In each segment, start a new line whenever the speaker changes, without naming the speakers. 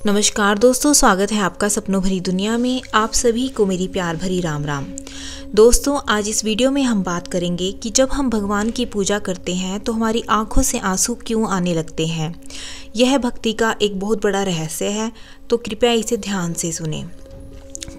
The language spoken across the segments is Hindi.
नमस्कार दोस्तों, स्वागत है आपका सपनों भरी दुनिया में। आप सभी को मेरी प्यार भरी राम राम। दोस्तों, आज इस वीडियो में हम बात करेंगे कि जब हम भगवान की पूजा करते हैं तो हमारी आंखों से आंसू क्यों आने लगते हैं। यह भक्ति का एक बहुत बड़ा रहस्य है, तो कृपया इसे ध्यान से सुनें।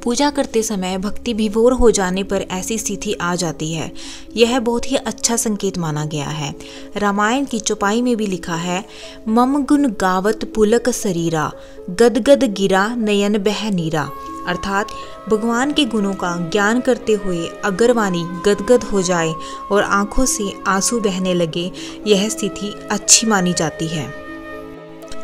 पूजा करते समय भक्ति विभोर हो जाने पर ऐसी स्थिति आ जाती है। यह बहुत ही अच्छा संकेत माना गया है। रामायण की चौपाई में भी लिखा है, मम गुण गावत पुलक शरीरा, गदगद गिरा नयन बह नीरा। अर्थात भगवान के गुणों का ज्ञान करते हुए अगर वाणी गदगद हो जाए और आंखों से आंसू बहने लगे, यह स्थिति अच्छी मानी जाती है।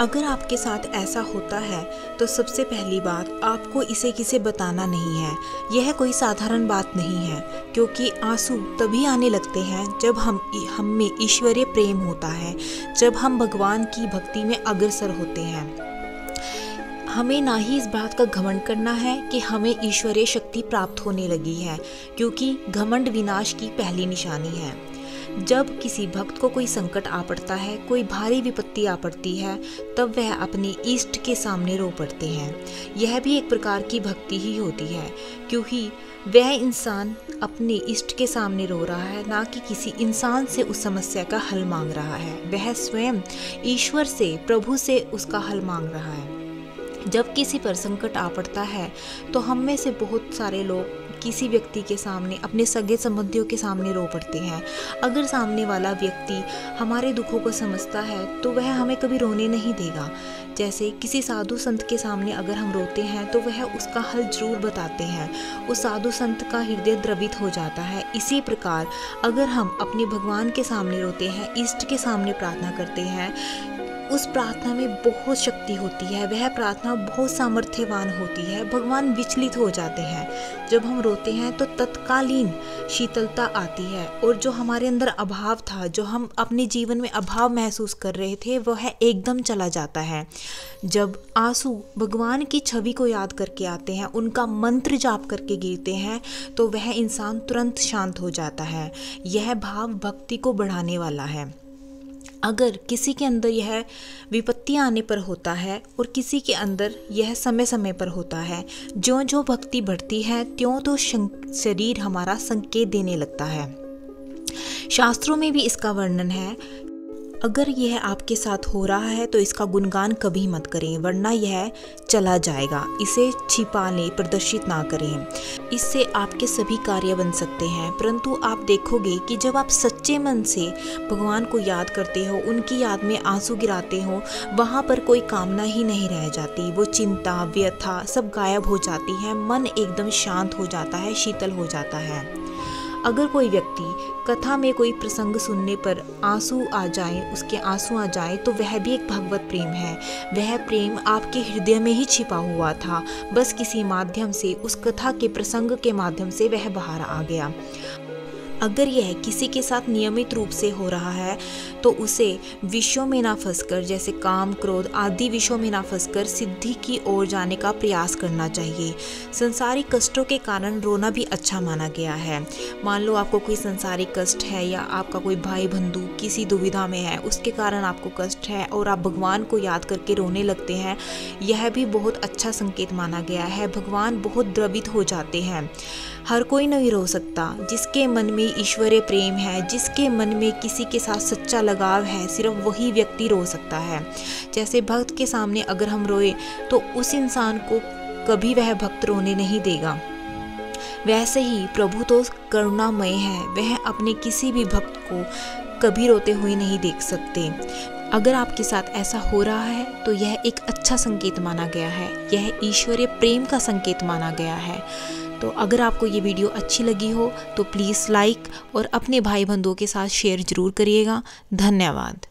अगर आपके साथ ऐसा होता है तो सबसे पहली बात, आपको इसे किसे बताना नहीं है। यह कोई साधारण बात नहीं है, क्योंकि आंसू तभी आने लगते हैं जब हम में ईश्वरीय प्रेम होता है, जब हम भगवान की भक्ति में अग्रसर होते हैं। हमें ना ही इस बात का घमंड करना है कि हमें ईश्वरीय शक्ति प्राप्त होने लगी है, क्योंकि घमंड विनाश की पहली निशानी है। जब किसी भक्त को कोई संकट आ पड़ता है, कोई भारी विपत्ति आ पड़ती है, तब वह अपने इष्ट के सामने रो पड़ते हैं। यह भी एक प्रकार की भक्ति ही होती है, क्योंकि वह इंसान अपने इष्ट के सामने रो रहा है, ना कि किसी इंसान से उस समस्या का हल मांग रहा है। वह स्वयं ईश्वर से, प्रभु से उसका हल मांग रहा है। जब किसी पर संकट आ पड़ता है तो हम में से बहुत सारे लोग किसी व्यक्ति के सामने, अपने सगे संबंधियों के सामने रो पड़ते हैं। अगर सामने वाला व्यक्ति हमारे दुखों को समझता है तो वह हमें कभी रोने नहीं देगा। जैसे किसी साधु संत के सामने अगर हम रोते हैं तो वह उसका हल जरूर बताते हैं। उस साधु संत का हृदय द्रवित हो जाता है। इसी प्रकार अगर हम अपने भगवान के सामने रोते हैं, इष्ट के सामने प्रार्थना करते हैं, उस प्रार्थना में बहुत शक्ति होती है। वह प्रार्थना बहुत सामर्थ्यवान होती है। भगवान विचलित हो जाते हैं। जब हम रोते हैं तो तत्कालीन शीतलता आती है, और जो हमारे अंदर अभाव था, जो हम अपने जीवन में अभाव महसूस कर रहे थे, वह एकदम चला जाता है। जब आंसू भगवान की छवि को याद करके आते हैं, उनका मंत्र जाप करके गिरते हैं, तो वह इंसान तुरंत शांत हो जाता है। यह भाव भक्ति को बढ़ाने वाला है। अगर किसी के अंदर यह विपत्तियां आने पर होता है और किसी के अंदर यह समय समय पर होता है, ज्यों ज्यों भक्ति बढ़ती है त्यों तो शरीर हमारा संकेत देने लगता है। शास्त्रों में भी इसका वर्णन है। अगर यह आपके साथ हो रहा है तो इसका गुणगान कभी मत करें, वरना यह चला जाएगा। इसे छिपा लें, प्रदर्शित ना करें। इससे आपके सभी कार्य बन सकते हैं। परंतु आप देखोगे कि जब आप सच्चे मन से भगवान को याद करते हो, उनकी याद में आंसू गिराते हो, वहाँ पर कोई कामना ही नहीं रह जाती। वो चिंता, व्यथा सब गायब हो जाती है। मन एकदम शांत हो जाता है, शीतल हो जाता है। अगर कोई व्यक्ति कथा में कोई प्रसंग सुनने पर आंसू आ जाए, उसके आंसू आ जाए, तो वह भी एक भगवत प्रेम है। वह प्रेम आपके हृदय में ही छिपा हुआ था, बस किसी माध्यम से, उस कथा के प्रसंग के माध्यम से वह बाहर आ गया। अगर यह किसी के साथ नियमित रूप से हो रहा है तो उसे विषयों में ना फंसकर, जैसे काम, क्रोध आदि विषयों में ना फंसकर सिद्धि की ओर जाने का प्रयास करना चाहिए। संसारिक कष्टों के कारण रोना भी अच्छा माना गया है। मान लो आपको कोई संसारिक कष्ट है, या आपका कोई भाई बंधु किसी दुविधा में है, उसके कारण आपको कष्ट है और आप भगवान को याद करके रोने लगते हैं, यह भी बहुत अच्छा संकेत माना गया है। भगवान बहुत द्रवित हो जाते हैं। हर कोई नहीं रो सकता। जिसके मन में ईश्वरीय प्रेम है, जिसके मन में किसी के साथ सच्चा लगाव है, सिर्फ वही व्यक्ति रो सकता है। जैसे भक्त के सामने अगर हम रोए तो उस इंसान को कभी वह भक्त रोने नहीं देगा। वैसे ही प्रभु तो करुणामय है, वह अपने किसी भी भक्त को कभी रोते हुए नहीं देख सकते। अगर आपके साथ ऐसा हो रहा है तो यह एक अच्छा संकेत माना गया है। यह ईश्वरीय प्रेम का संकेत माना गया है। तो अगर आपको ये वीडियो अच्छी लगी हो तो प्लीज़ लाइक और अपने भाई बंधुओं के साथ शेयर ज़रूर करिएगा। धन्यवाद।